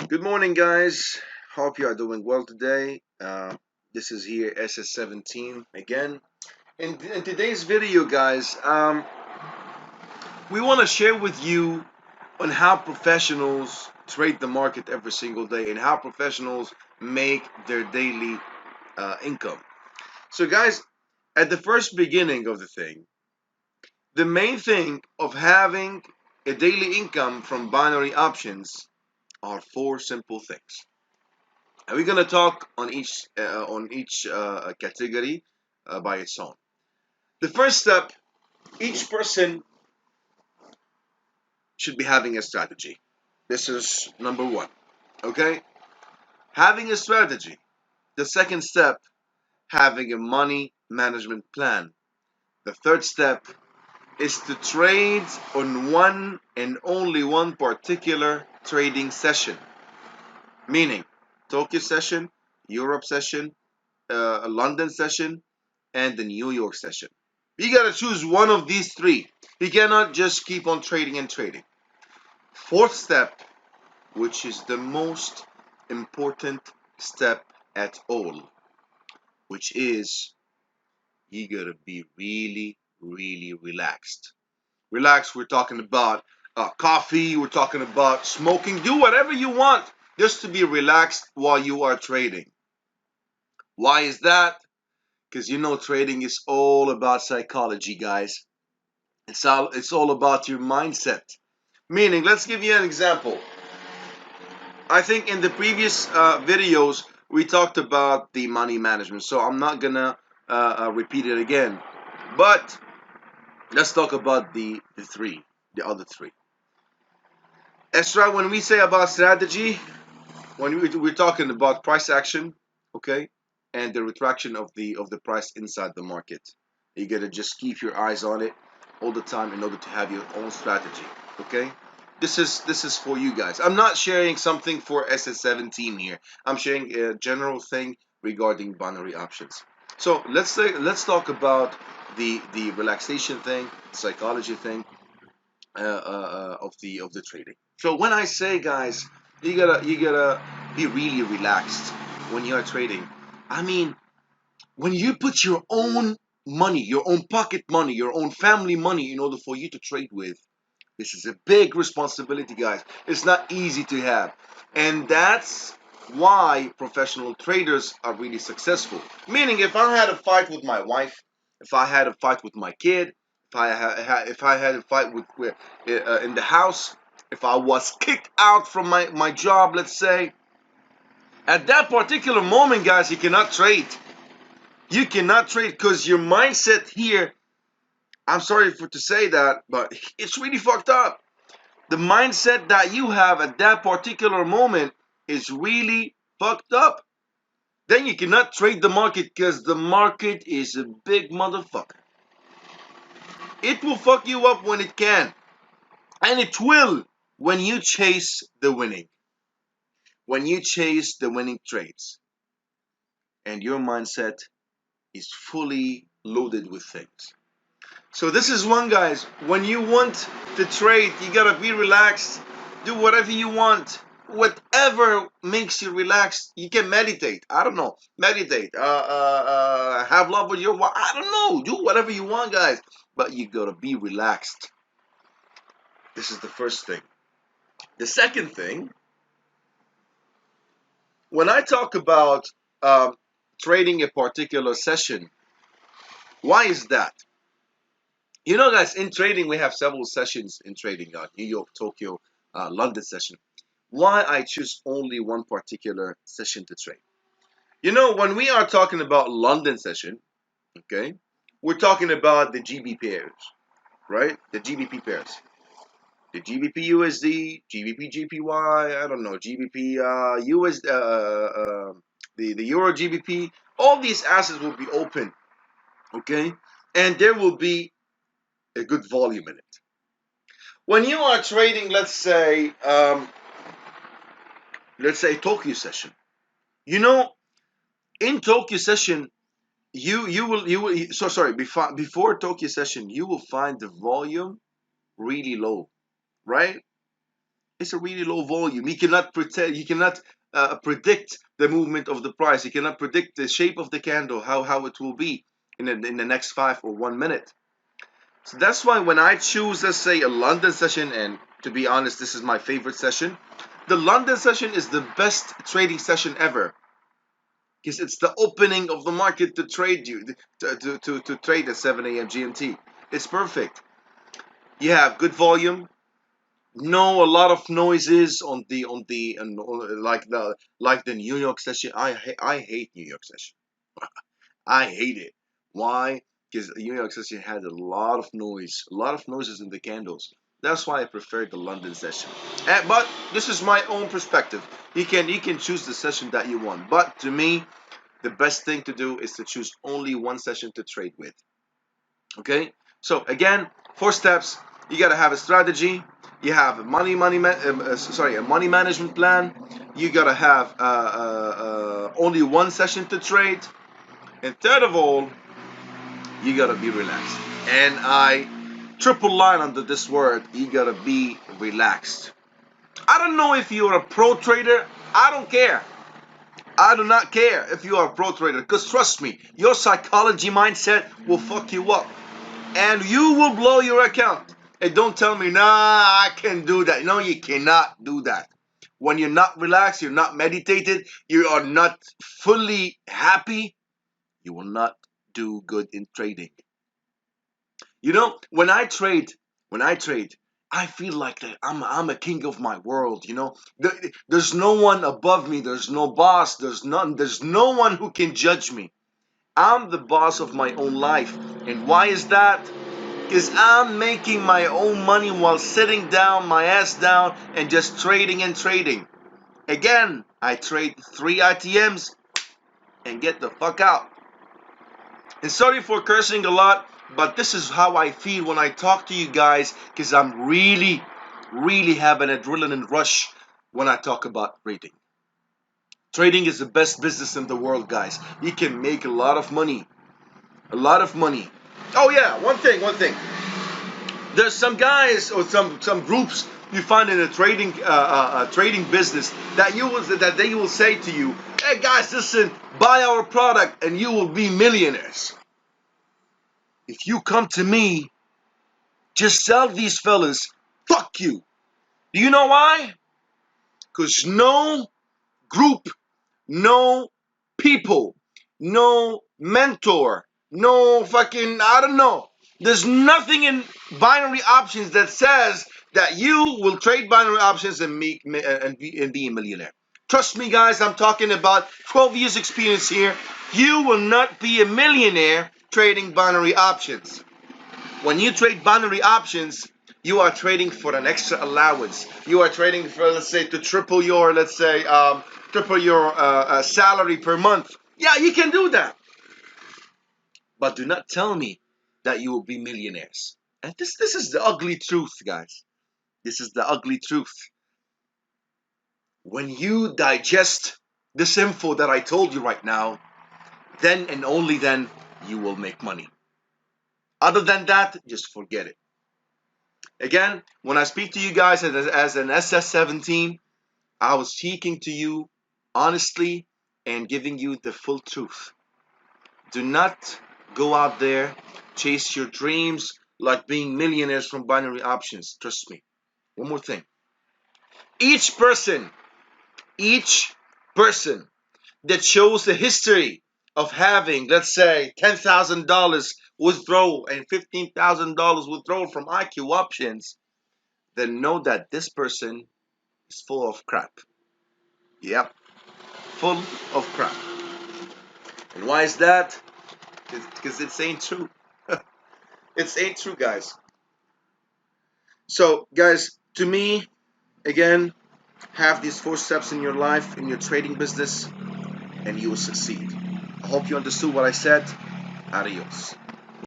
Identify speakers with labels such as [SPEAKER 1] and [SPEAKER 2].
[SPEAKER 1] Good morning, guys. Hope you are doing well today. This is here SS17 again. In today's video, guys, we want to share with you on how professionals trade the market every single day and how professionals make their daily income. So, guys, at the first beginning of the thing, the main thing of having a daily income from binary options are four simple things. And we're gonna talk on each category by its own. The first step: each person should be having a strategy. This is number one. Okay, having a strategy. The second step: having a money management plan. The third step is to trade on one and only one particular trading session, meaning Tokyo session, Europe session, London session, and the New York session. You gotta choose one of these three. You cannot just keep on trading and trading. Fourth step, which is the most important step at all, which is you gotta be really, really relaxed. Relax, we're talking about coffee, we're talking about smoking. Do whatever you want just to be relaxed while you are trading. Why is that? Because trading is all about psychology, guys. It's all about your mindset. Meaning, let's give you an example. I think in the previous videos we talked about the money management, so I'm not gonna repeat it again. But let's talk about the other three. Extra, when we say about strategy, when we're talking about price action, okay, and the retraction of the price inside the market. You gotta just keep your eyes on it all the time in order to have your own strategy. Okay, this is for you guys. I'm not sharing something for SS17 here. I'm sharing a general thing regarding binary options. So let's talk about the relaxation thing, psychology thing, of the trading. So when I say, guys, you gotta be really relaxed when you are trading. I mean, when you put your own money, your own pocket money, your own family money in order for you to trade with, this is a big responsibility, guys. It's not easy to have, and that's why professional traders are really successful. Meaning, if I had a fight with my wife, if I had a fight with my kid, if I had a fight with in the house, if I was kicked out from my job, let's say, at that particular moment, guys, you cannot trade. You cannot trade because your mindset here. I'm sorry to say that, but it's really fucked up. The mindset that you have at that particular moment is really fucked up. Then you cannot trade the market because the market is a big motherfucker. It will fuck you up when it can. And it will when you chase the winning. When you chase the winning trades. And your mindset is fully loaded with things. So this is one, guys. When you want to trade, you gotta be relaxed. Do whatever you want. Whatever makes you relaxed. You can meditate. I don't know. Meditate. Have love with your wife. I don't know. Do whatever you want, guys. But you gotta be relaxed. This is the first thing. The second thing, when I talk about um, trading a particular session, why is that? Guys, in trading, we have several sessions in trading, New York, Tokyo, London session. Why I choose only one particular session to trade? When we are talking about London session, okay, we're talking about the GB pairs, right? The GBP pairs. The GBP USD, GBP GPY, I don't know, GBP US, the Euro GBP, all these assets will be open, okay? And there will be a good volume in it. When you are trading, let's say Tokyo session, you know, in Tokyo session, you will so sorry before Tokyo session, you will find the volume really low, right? It's a really low volume. You cannot pretend. You cannot predict the movement of the price. You cannot predict the shape of the candle, how it will be in the next 5 or 1 minute. So that's why when I choose, let's say, a London session, and to be honest, this is my favorite session. The London session is the best trading session ever because it's the opening of the market to trade you to trade at 7 a.m. GMT. It's perfect. You have good volume. No, a lot of noises like the New York session. I hate New York session. I hate it. Why? Because New York session had a lot of noises in the candles. That's why I prefer the London session. But this is my own perspective. You can choose the session that you want. But to me, the best thing to do is to choose only one session to trade with. Okay. So again, 4 steps. You gotta have a strategy. You have a a money management plan. You gotta have only one session to trade. And third of all, you gotta be relaxed. And I triple line under this word, you gotta be relaxed. I don't know if you're a pro trader. I don't care. I do not care if you are a pro trader, because trust me, your psychology mindset will fuck you up. And you will blow your account. And don't tell me, nah, I can do that. No, you cannot do that. When you're not relaxed, you're not meditated, you are not fully happy, you will not do good in trading. When I trade, I feel like that I'm a king of my world. There's no one above me. There's no boss. There's none. There's no one who can judge me. I'm the boss of my own life. And why is that? Because I'm making my own money while sitting down, my ass down, and just trading and trading. Again, I trade 3 ITMs and get the fuck out. And sorry for cursing a lot, but this is how I feel when I talk to you guys, because I'm really, really have an adrenaline rush when I talk about trading. Trading is the best business in the world, guys. You can make a lot of money. A lot of money. Oh yeah, one thing. There's some guys or some groups you find in a trading business that they will say to you, "Hey guys, listen, buy our product and you will be millionaires. If you come to me, just sell these fellas. Fuck you." Do you know why? Because no group, no people, no mentor, no fucking, I don't know. There's nothing in binary options that says that you will trade binary options and be a millionaire. Trust me, guys, I'm talking about 12 years experience here. You will not be a millionaire trading binary options. When you trade binary options, you are trading for an extra allowance. You are trading for, let's say, to triple your, salary per month. Yeah, you can do that. But do not tell me that you will be millionaires. And this is the ugly truth, guys. This is the ugly truth. When you digest this info that I told you right now, then and only then you will make money. Other than that, just forget it. Again, when I speak to you guys as an SS7 team, I was speaking to you honestly and giving you the full truth. Do not go out there, chase your dreams like being millionaires from binary options. Trust me. One more thing. Each person, each person that shows the history of having, let's say, $10,000 withdrawal and $15,000 withdrawal from IQ options, then know that this person is full of crap. Yep, full of crap. And why is that? Because it ain't true. It ain't true, guys. So, guys, to me, again, have these 4 steps in your life, in your trading business, and you will succeed. I hope you understood what I said. Adios.